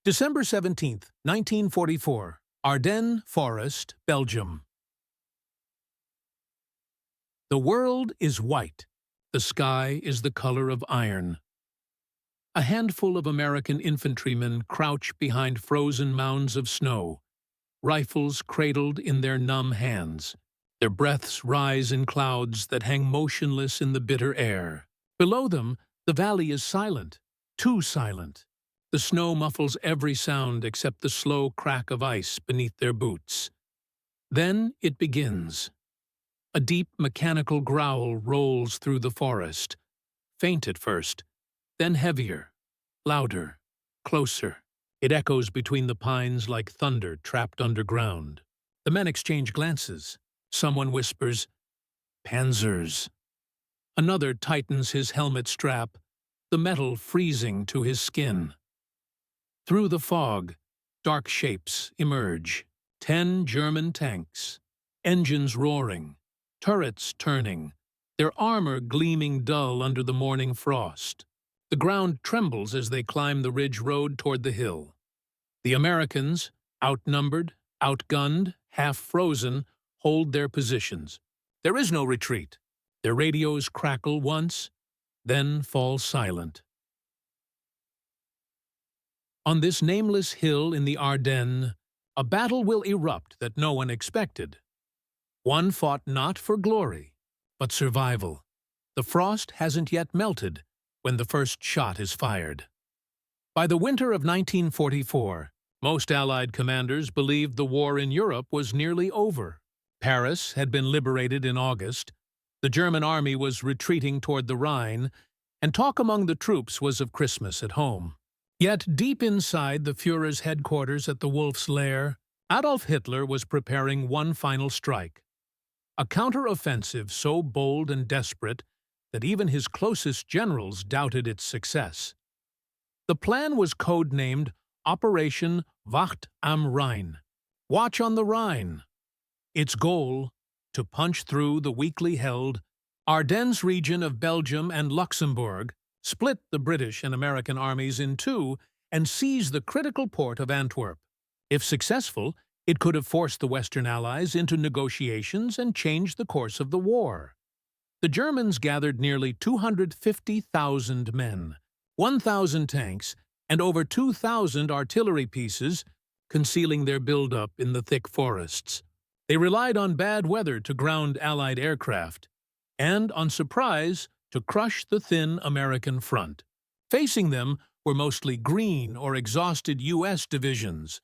December 17, 1944, Ardennes Forest, Belgium. The world is white. The sky is the color of iron. A handful of American infantrymen crouch behind frozen mounds of snow, rifles cradled in their numb hands. Their breaths rise in clouds that hang motionless in the bitter air. Below them, the valley is silent, too silent. The snow muffles every sound except the slow crack of ice beneath their boots. Then it begins. A deep mechanical growl rolls through the forest, faint at first, then heavier, louder, closer. It echoes between the pines like thunder trapped underground. The men exchange glances. Someone whispers, "Panzers." Another tightens his helmet strap, the metal freezing to his skin. Through the fog, dark shapes emerge. 10 German tanks, engines roaring, turrets turning, their armor gleaming dull under the morning frost. The ground trembles as they climb the ridge road toward the hill. The Americans, outnumbered, outgunned, half frozen, hold their positions. There is no retreat. Their radios crackle once, then fall silent. On this nameless hill in the Ardennes, a battle will erupt that no one expected. One fought not for glory, but survival. The frost hasn't yet melted when the first shot is fired. By the winter of 1944, most Allied commanders believed the war in Europe was nearly over. Paris had been liberated in August, the German army was retreating toward the Rhine, and talk among the troops was of Christmas at home. Yet deep inside the Führer's headquarters at the Wolf's Lair, Adolf Hitler was preparing one final strike. A counter-offensive so bold and desperate that even his closest generals doubted its success. The plan was codenamed Operation Wacht am Rhein, Watch on the Rhine. Its goal, to punch through the weakly held Ardennes region of Belgium and Luxembourg, split the British and American armies in two, and seize the critical port of Antwerp. If successful, it could have forced the Western Allies into negotiations and changed the course of the war. The Germans gathered nearly 250,000 men, 1,000 tanks, and over 2,000 artillery pieces, concealing their buildup in the thick forests. They relied on bad weather to ground Allied aircraft, and on surprise to crush the thin American front. Facing them were mostly green or exhausted U.S. divisions,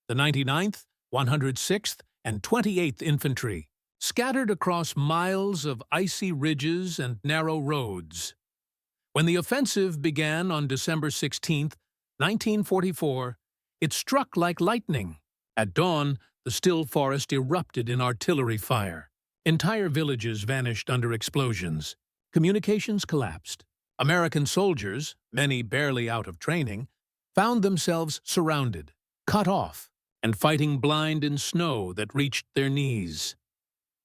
the 99th, 106th, and 28th Infantry, scattered across miles of icy ridges and narrow roads. When the offensive began on December 16, 1944, it struck like lightning. At dawn, the still forest erupted in artillery fire. Entire villages vanished under explosions. Communications collapsed. American soldiers, many barely out of training, found themselves surrounded, cut off, and fighting blind in snow that reached their knees.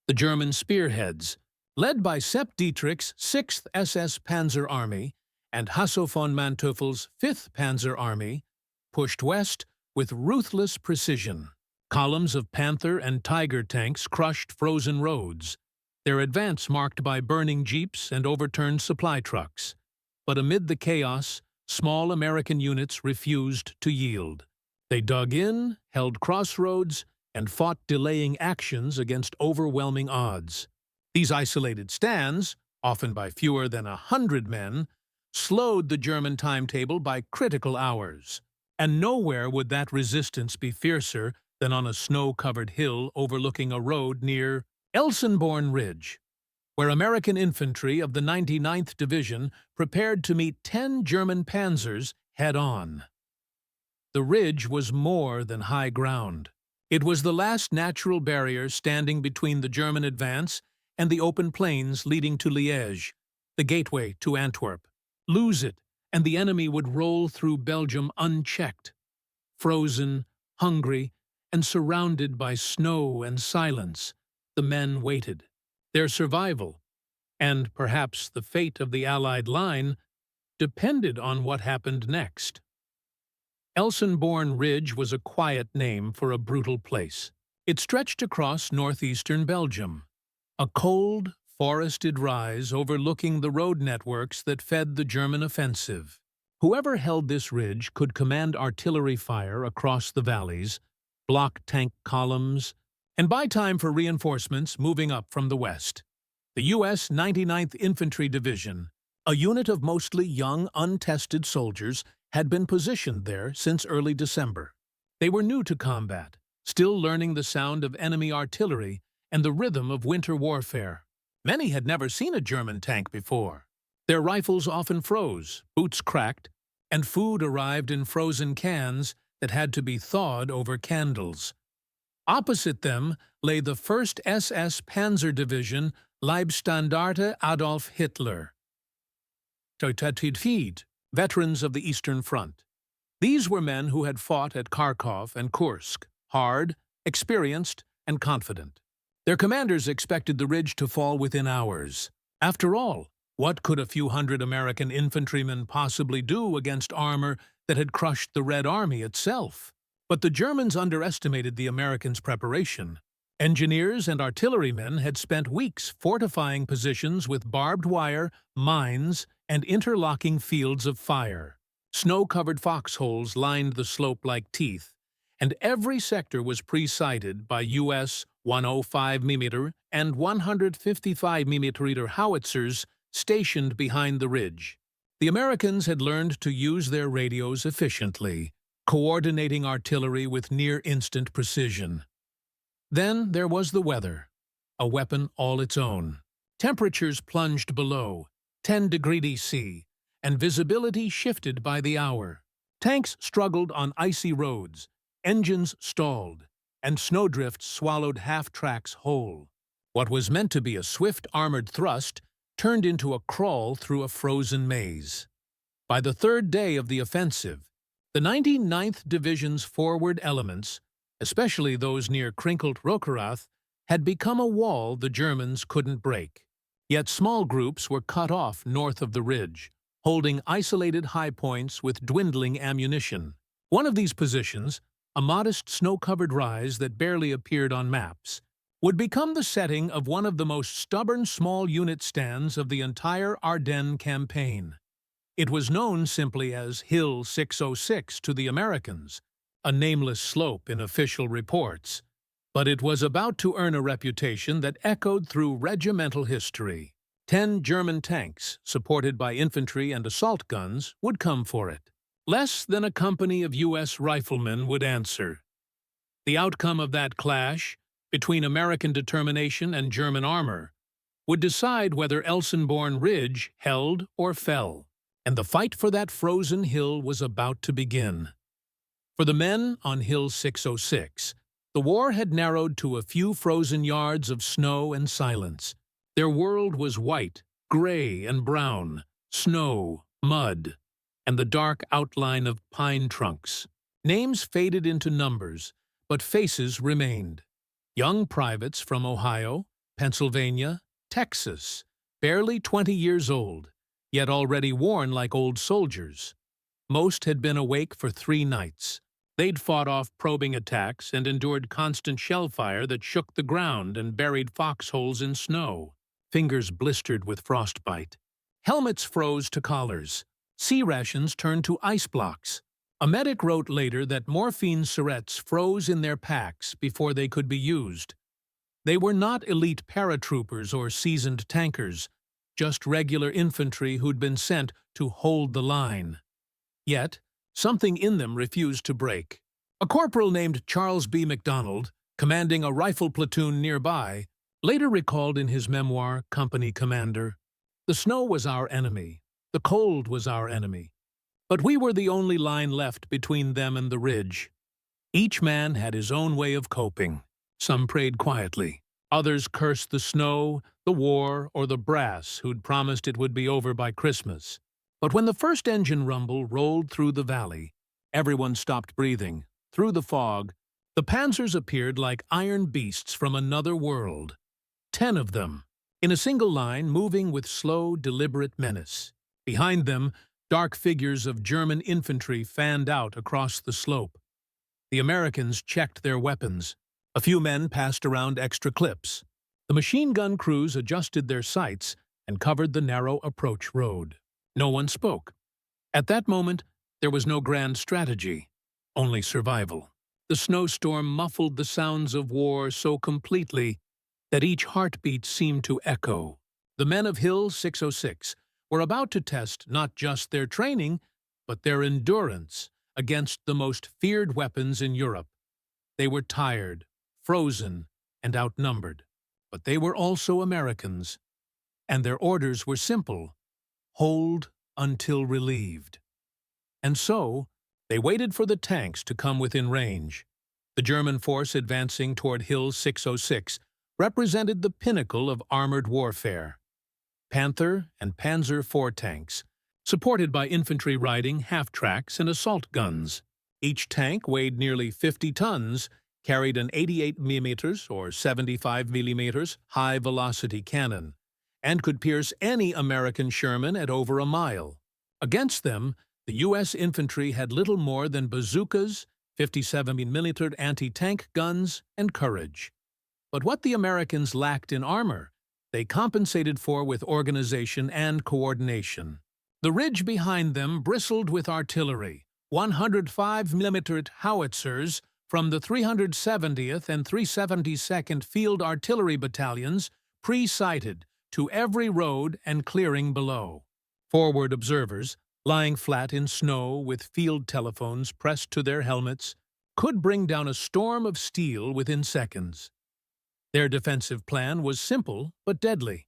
The German spearheads, led by Sepp Dietrich's 6th SS Panzer Army and Hasso von Manteuffel's 5th Panzer Army, pushed west with ruthless precision. Columns of Panther and Tiger tanks crushed frozen roads, their advance marked by burning jeeps and overturned supply trucks. But amid the chaos, small American units refused to yield. They dug in, held crossroads, and fought delaying actions against overwhelming odds. These isolated stands, often by fewer than 100 men, slowed the German timetable by critical hours. And nowhere would that resistance be fiercer than on a snow-covered hill overlooking a road near Elsenborn Ridge, where American infantry of the 99th Division prepared to meet 10 German panzers head-on. The ridge was more than high ground. It was the last natural barrier standing between the German advance and the open plains leading to Liège, the gateway to Antwerp. Lose it, and the enemy would roll through Belgium unchecked. Frozen, hungry, and surrounded by snow and silence, the men waited. Their survival, and perhaps the fate of the Allied line, depended on what happened next. Elsenborn Ridge was a quiet name for a brutal place. It stretched across northeastern Belgium, a cold, forested rise overlooking the road networks that fed the German offensive. Whoever held this ridge could command artillery fire across the valleys, block tank columns, and buy time for reinforcements moving up from the west. The U.S. 99th Infantry Division, a unit of mostly young, untested soldiers, had been positioned there since early December. They were new to combat, still learning the sound of enemy artillery and the rhythm of winter warfare. Many had never seen a German tank before. Their rifles often froze, boots cracked, and food arrived in frozen cans that had to be thawed over candles. Opposite them lay the 1st SS Panzer Division Leibstandarte Adolf Hitler, veterans of the Eastern Front. These were men who had fought at Kharkov and Kursk, hard, experienced, and confident. Their commanders expected the ridge to fall within hours. After all, what could a few hundred American infantrymen possibly do against armor that had crushed the Red Army itself? But the Germans underestimated the Americans' preparation. Engineers and artillerymen had spent weeks fortifying positions with barbed wire, mines, and interlocking fields of fire. Snow-covered foxholes lined the slope like teeth, and every sector was pre-sighted by U.S. 105mm and 155mm howitzers stationed behind the ridge. The Americans had learned to use their radios efficiently, coordinating artillery with near-instant precision. Then there was the weather, a weapon all its own. Temperatures plunged below 10 degrees C, and visibility shifted by the hour. Tanks struggled on icy roads, engines stalled, and snowdrifts swallowed half-tracks whole. What was meant to be a swift armored thrust turned into a crawl through a frozen maze. By the third day of the offensive, the 99th Division's forward elements, especially those near crinkled Roquerath, had become a wall the Germans couldn't break. Yet small groups were cut off north of the ridge, holding isolated high points with dwindling ammunition. One of these positions, a modest snow-covered rise that barely appeared on maps, would become the setting of one of the most stubborn small unit stands of the entire Ardennes campaign. It was known simply as Hill 606 to the Americans, a nameless slope in official reports, but it was about to earn a reputation that echoed through regimental history. 10 German tanks, supported by infantry and assault guns, would come for it. Less than a company of U.S. riflemen would answer. The outcome of that clash, between American determination and German armor, would decide whether Elsenborn Ridge held or fell, and the fight for that frozen hill was about to begin. For the men on Hill 606, the war had narrowed to a few frozen yards of snow and silence. Their world was white, gray, and brown, snow, mud, and the dark outline of pine trunks. Names faded into numbers, but faces remained. Young privates from Ohio, Pennsylvania, Texas, barely 20 years old, yet already worn like old soldiers. Most had been awake for 3 nights. They'd fought off probing attacks and endured constant shell fire that shook the ground and buried foxholes in snow. Fingers blistered with frostbite. Helmets froze to collars. Sea rations turned to ice blocks. A medic wrote later that morphine syrettes froze in their packs before they could be used. They were not elite paratroopers or seasoned tankers, just regular infantry who'd been sent to hold the line. Yet, something in them refused to break. A corporal named Charles B. MacDonald, commanding a rifle platoon nearby, later recalled in his memoir, Company Commander, "The snow was our enemy. The cold was our enemy. But we were the only line left between them and the ridge." Each man had his own way of coping. Some prayed quietly. Others cursed the snow, the war, or the brass who'd promised it would be over by Christmas. But when the first engine rumble rolled through the valley, everyone stopped breathing. Through the fog, the Panzers appeared like iron beasts from another world. 10 of them, in a single line, moving with slow, deliberate menace. Behind them, Dark figures of German infantry fanned out across the slope. The Americans checked their weapons. A few men passed around extra clips. The machine gun crews adjusted their sights and covered the narrow approach road. No one spoke. At that moment, there was no grand strategy, only survival. The snowstorm muffled the sounds of war so completely that each heartbeat seemed to echo. The men of Hill 606 were about to test not just their training, but their endurance against the most feared weapons in Europe. They were tired, frozen, and outnumbered. But they were also Americans, and their orders were simple: hold until relieved. And so, they waited for the tanks to come within range. The German force advancing toward Hill 606 represented the pinnacle of armored warfare. Panther and Panzer IV tanks, supported by infantry riding half-tracks and assault guns. Each tank weighed nearly 50 tons, carried an 88 mm or 75 mm high-velocity cannon, and could pierce any American Sherman at over a mile. Against them, the U.S. infantry had little more than bazookas, 57 mm anti-tank guns, and courage. But what the Americans lacked in armor, they compensated for with organization and coordination. The ridge behind them bristled with artillery, 105 mm howitzers from the 370th and 372nd Field Artillery Battalions, pre-sighted to every road and clearing below. Forward observers, lying flat in snow with field telephones pressed to their helmets, could bring down a storm of steel within seconds. Their defensive plan was simple but deadly.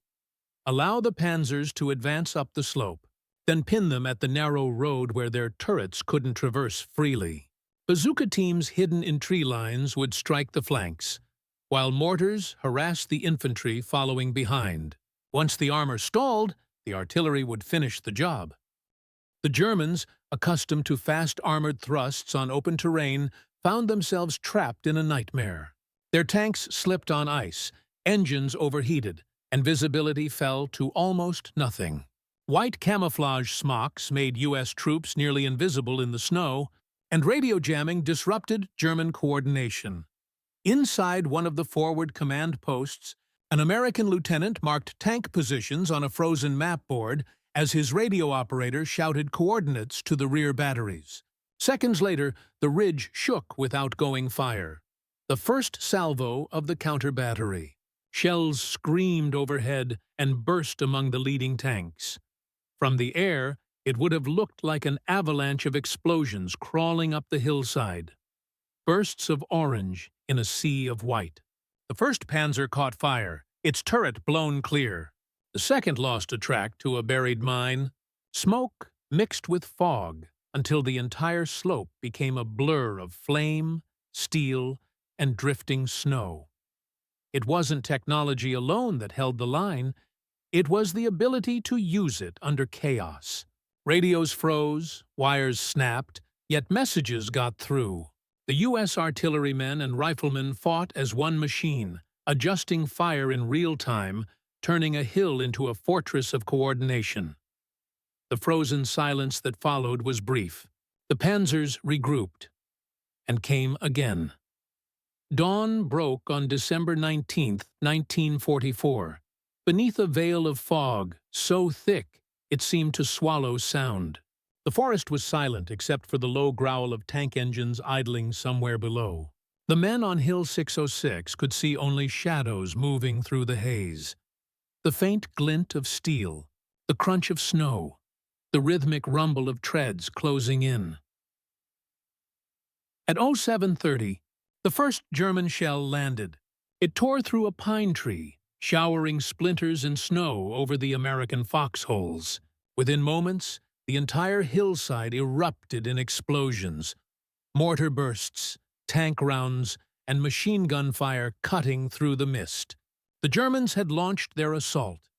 Allow the Panzers to advance up the slope, then pin them at the narrow road where their turrets couldn't traverse freely. Bazooka teams hidden in tree lines would strike the flanks, while mortars harassed the infantry following behind. Once the armor stalled, the artillery would finish the job. The Germans, accustomed to fast armored thrusts on open terrain, found themselves trapped in a nightmare. Their tanks slipped on ice, engines overheated, and visibility fell to almost nothing. White camouflage smocks made U.S. troops nearly invisible in the snow, and radio jamming disrupted German coordination. Inside one of the forward command posts, an American lieutenant marked tank positions on a frozen map board as his radio operator shouted coordinates to the rear batteries. Seconds later, the ridge shook with outgoing fire. The first salvo of the counter-battery. Shells screamed overhead and burst among the leading tanks. From the air, it would have looked like an avalanche of explosions crawling up the hillside. Bursts of orange in a sea of white. The first Panzer caught fire, its turret blown clear. The second lost a track to a buried mine. Smoke mixed with fog until the entire slope became a blur of flame, steel, and drifting snow. It wasn't technology alone that held the line. It was the ability to use it under chaos. Radios froze, wires snapped, yet messages got through. The U.S. artillerymen and riflemen fought as one machine, adjusting fire in real time, turning a hill into a fortress of coordination. The frozen silence that followed was brief. The Panzers regrouped, and came again. Dawn broke on December 19, 1944, beneath a veil of fog so thick it seemed to swallow sound. The forest was silent except for the low growl of tank engines idling somewhere below. The men on Hill 606 could see only shadows moving through the haze. The faint glint of steel, the crunch of snow, the rhythmic rumble of treads closing in. At 07:30, the first German shell landed. It tore through a pine tree, showering splinters and snow over the American foxholes. Within moments, the entire hillside erupted in explosions, mortar bursts, tank rounds, and machine gun fire cutting through the mist. The Germans had launched their assault.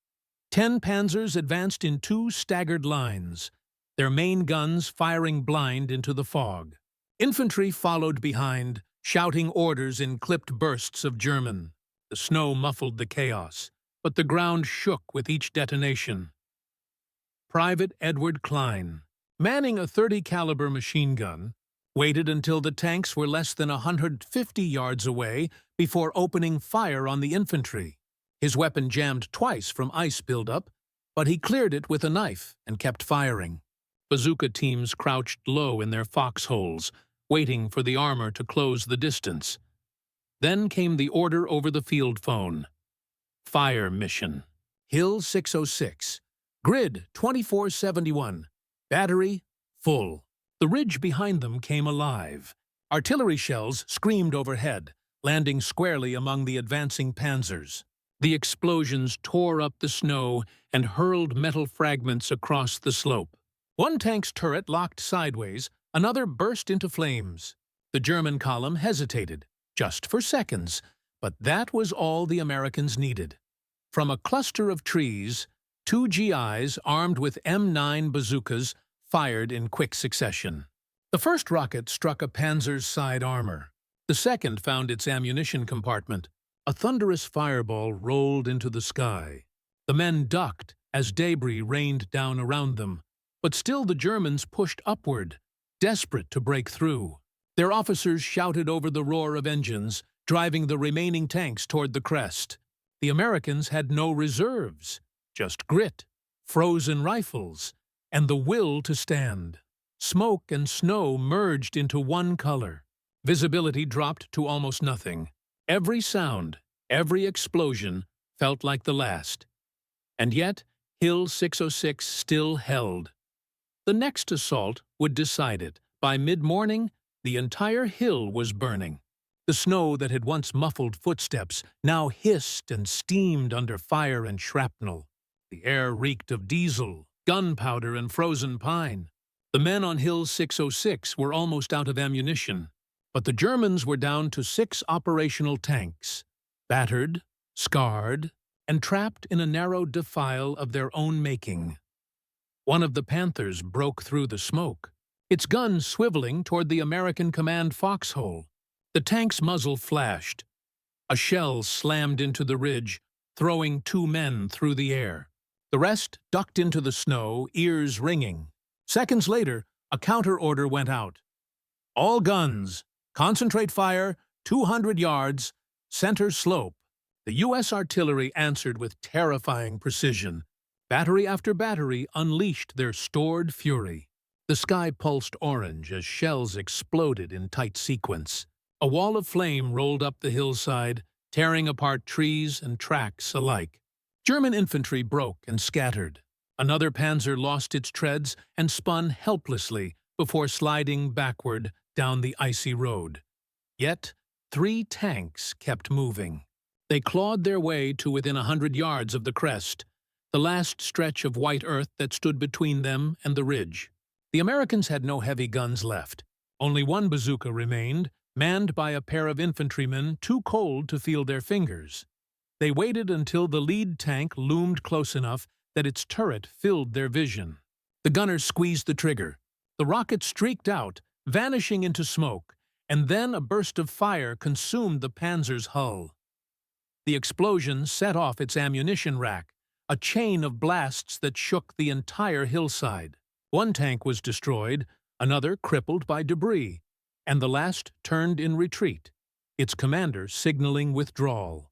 10 Panzers advanced in 2 staggered lines, their main guns firing blind into the fog. Infantry followed behind, shouting orders in clipped bursts of German. The snow muffled the chaos, but the ground shook with each detonation. Private Edward Klein, manning a 30 caliber machine gun, waited until the tanks were less than 150 yards away before opening fire on the infantry. His weapon jammed twice from ice buildup, but he cleared it with a knife and kept firing. Bazooka teams crouched low in their foxholes, waiting for the armor to close the distance. Then came the order over the field phone. Fire mission. Hill 606. Grid 2471. Battery full. The ridge behind them came alive. Artillery shells screamed overhead, landing squarely among the advancing Panzers. The explosions tore up the snow and hurled metal fragments across the slope. One tank's turret locked sideways, another burst into flames. The German column hesitated, just for seconds, but that was all the Americans needed. From a cluster of trees, 2 GIs armed with M9 bazookas fired in quick succession. The first rocket struck a Panzer's side armor. The second found its ammunition compartment. A thunderous fireball rolled into the sky. The men ducked as debris rained down around them, but still the Germans pushed upward, desperate to break through. Their officers shouted over the roar of engines, driving the remaining tanks toward the crest. The Americans had no reserves, just grit, frozen rifles, and the will to stand. Smoke and snow merged into one color. Visibility dropped to almost nothing. Every sound, every explosion felt like the last. And yet, Hill 606 still held. The next assault would decide it. By mid-morning, the entire hill was burning. The snow that had once muffled footsteps now hissed and steamed under fire and shrapnel. The air reeked of diesel, gunpowder, and frozen pine. The men on Hill 606 were almost out of ammunition, but the Germans were down to 6 operational tanks, battered, scarred, and trapped in a narrow defile of their own making. One of the Panthers broke through the smoke, its gun swiveling toward the American command foxhole. The tank's muzzle flashed. A shell slammed into the ridge, throwing 2 men through the air. The rest ducked into the snow, ears ringing. Seconds later, a counter order went out. All guns, concentrate fire, 200 yards, center slope. The U.S. artillery answered with terrifying precision. Battery after battery unleashed their stored fury. The sky pulsed orange as shells exploded in tight sequence. A wall of flame rolled up the hillside, tearing apart trees and tracks alike. German infantry broke and scattered. Another Panzer lost its treads and spun helplessly before sliding backward down the icy road. Yet, 3 tanks kept moving. They clawed their way to within 100 yards of the crest, the last stretch of white earth that stood between them and the ridge. The Americans had no heavy guns left. Only one bazooka remained, manned by a pair of infantrymen too cold to feel their fingers. They waited until the lead tank loomed close enough that its turret filled their vision. The gunners squeezed the trigger. The rocket streaked out, vanishing into smoke, and then a burst of fire consumed the Panzer's hull. The explosion set off its ammunition rack, a chain of blasts that shook the entire hillside. One tank was destroyed, another crippled by debris, and the last turned in retreat, its commander signaling withdrawal.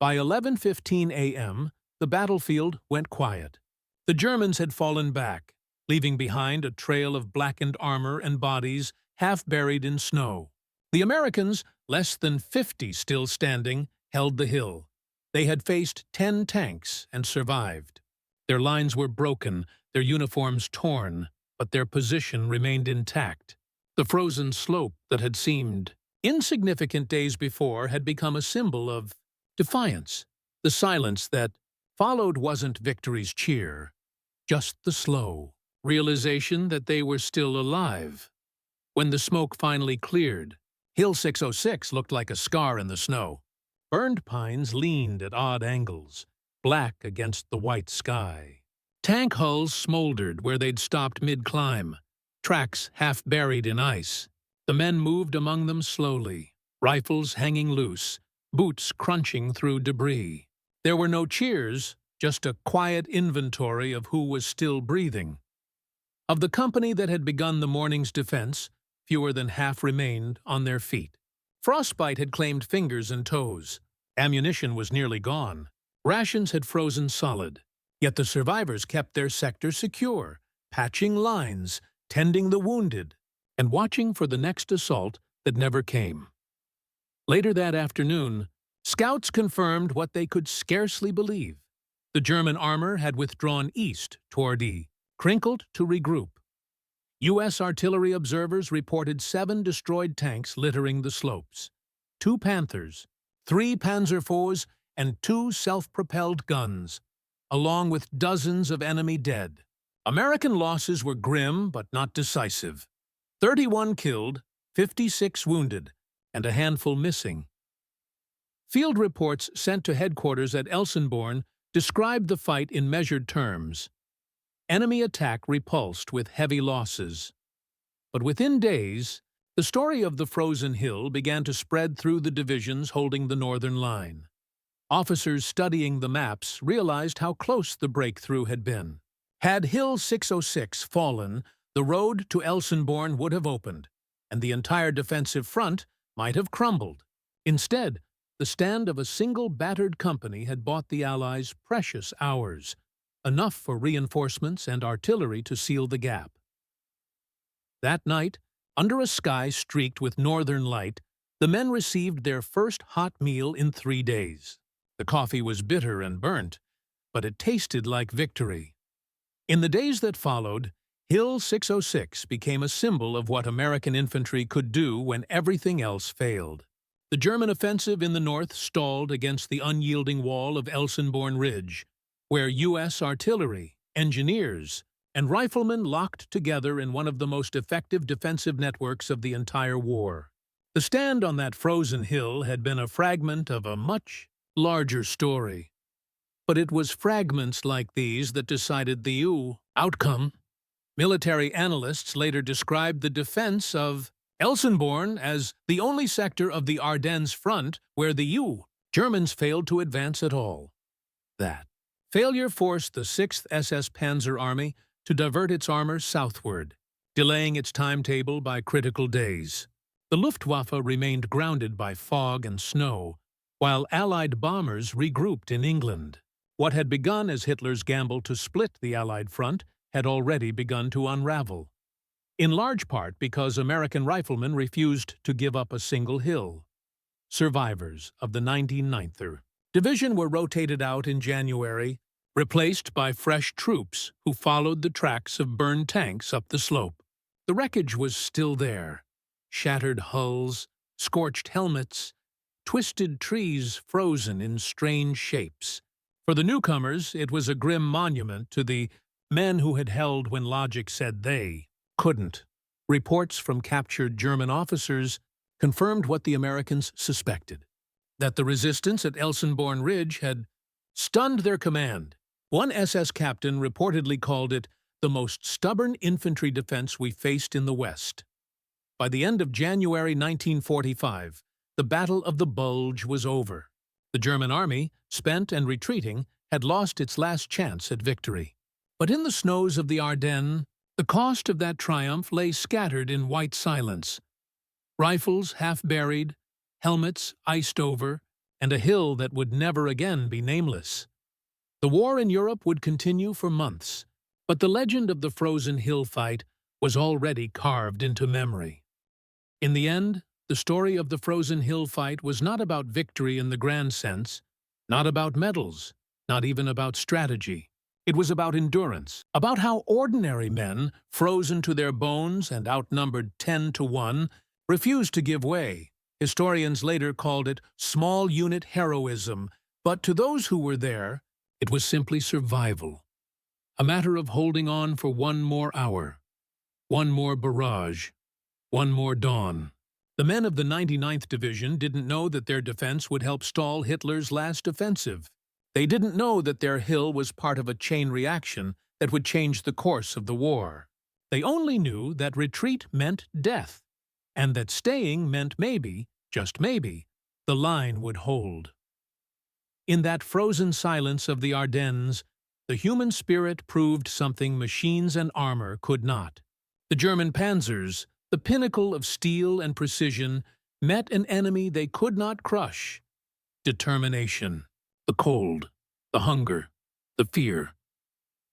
By 11:15 a.m., the battlefield went quiet. The Germans had fallen back, leaving behind a trail of blackened armor and bodies half buried in snow. The Americans, less than 50 still standing, held the hill. They had faced 10 tanks and survived. Their lines were broken, their uniforms torn, but their position remained intact. The frozen slope that had seemed insignificant days before had become a symbol of defiance. The silence that followed wasn't victory's cheer, just the slow realization that they were still alive. When the smoke finally cleared, Hill 606 looked like a scar in the snow. Burned pines leaned at odd angles, black against the white sky. Tank hulls smoldered where they'd stopped mid-climb, tracks half buried in ice. The men moved among them slowly, rifles hanging loose, boots crunching through debris. There were no cheers, just a quiet inventory of who was still breathing. Of the company that had begun the morning's defense, fewer than half remained on their feet. Frostbite had claimed fingers and toes. Ammunition was nearly gone. Rations had frozen solid. Yet the survivors kept their sector secure, patching lines, tending the wounded, and watching for the next assault that never came. Later that afternoon, scouts confirmed what they could scarcely believe. The German armor had withdrawn east toward E, crinkled to regroup. U.S. artillery observers reported 7 destroyed tanks littering the slopes, 2 Panthers, 3 Panzer IVs, and 2 self-propelled guns, along with dozens of enemy dead. American losses were grim but not decisive. 31 killed, 56 wounded, and a handful missing. Field reports sent to headquarters at Elsenborn described the fight in measured terms. Enemy attack repulsed with heavy losses. But within days, the story of the frozen hill began to spread through the divisions holding the northern line. Officers studying the maps realized how close the breakthrough had been. Had Hill 606 fallen, the road to Elsenborn would have opened, and the entire defensive front might have crumbled. Instead, the stand of a single battered company had bought the Allies precious hours, enough for reinforcements and artillery to seal the gap. That night, under a sky streaked with northern light, the men received their first hot meal in 3 days. The coffee was bitter and burnt, but it tasted like victory. In the days that followed, Hill 606 became a symbol of what American infantry could do when everything else failed. The German offensive in the north stalled against the unyielding wall of Elsenborn Ridge, where U.S. artillery, engineers, and riflemen locked together in one of the most effective defensive networks of the entire war. The stand on that frozen hill had been a fragment of a much larger story. But it was fragments like these that decided the outcome. Military analysts later described the defense of Elsenborn as the only sector of the Ardennes front where the Germans failed to advance at all. That failure forced the 6th SS Panzer Army to divert its armor southward, delaying its timetable by critical days. The Luftwaffe remained grounded by fog and snow, while Allied bombers regrouped in England. What had begun as Hitler's gamble to split the Allied front had already begun to unravel, in large part because American riflemen refused to give up a single hill. Survivors of the 99th Division were rotated out in January, replaced by fresh troops who followed the tracks of burned tanks up the slope. The wreckage was still there: shattered hulls, scorched helmets, twisted trees frozen in strange shapes. For the newcomers, it was a grim monument to the men who had held when logic said they couldn't. Reports from captured German officers confirmed what the Americans suspected: that the resistance at Elsenborn Ridge had stunned their command. One SS captain reportedly called it the most stubborn infantry defense we faced in the West. By the end of January 1945, the Battle of the Bulge was over. The German army, spent and retreating, had lost its last chance at victory. But in the snows of the Ardennes, the cost of that triumph lay scattered in white silence. Rifles half buried, helmets iced over, and a hill that would never again be nameless. The war in Europe would continue for months, but the legend of the frozen hill fight was already carved into memory. In the end, the story of the frozen hill fight was not about victory in the grand sense, not about medals, not even about strategy. It was about endurance, about how ordinary men, frozen to their bones and outnumbered 10-1, refused to give way. Historians later called it small unit heroism, but to those who were there, it was simply survival. A matter of holding on for one more hour, one more barrage, one more dawn. The men of the 99th Division didn't know that their defense would help stall Hitler's last offensive. They didn't know that their hill was part of a chain reaction that would change the course of the war. They only knew that retreat meant death, and that staying meant maybe, just maybe, the line would hold. In that frozen silence of the Ardennes, the human spirit proved something machines and armor could not. The German Panzers, the pinnacle of steel and precision, met an enemy they could not crush. Determination, the cold, the hunger, the fear,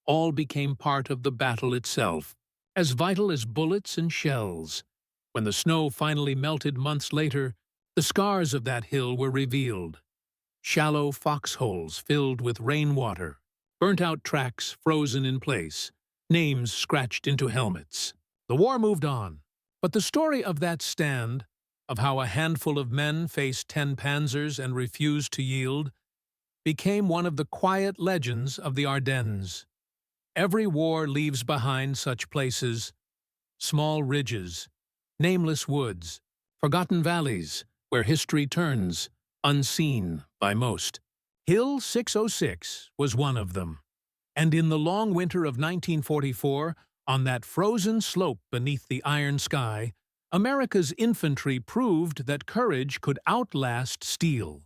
all became part of the battle itself, as vital as bullets and shells. When the snow finally melted months later, the scars of that hill were revealed. Shallow foxholes filled with rainwater, burnt-out tracks frozen in place, names scratched into helmets. The war moved on, but the story of that stand, of how a handful of men faced 10 panzers and refused to yield, became one of the quiet legends of the Ardennes. Every war leaves behind such places, small ridges, nameless woods, forgotten valleys, where history turns, unseen by most. Hill 606 was one of them. And in the long winter of 1944, on that frozen slope beneath the iron sky, America's infantry proved that courage could outlast steel.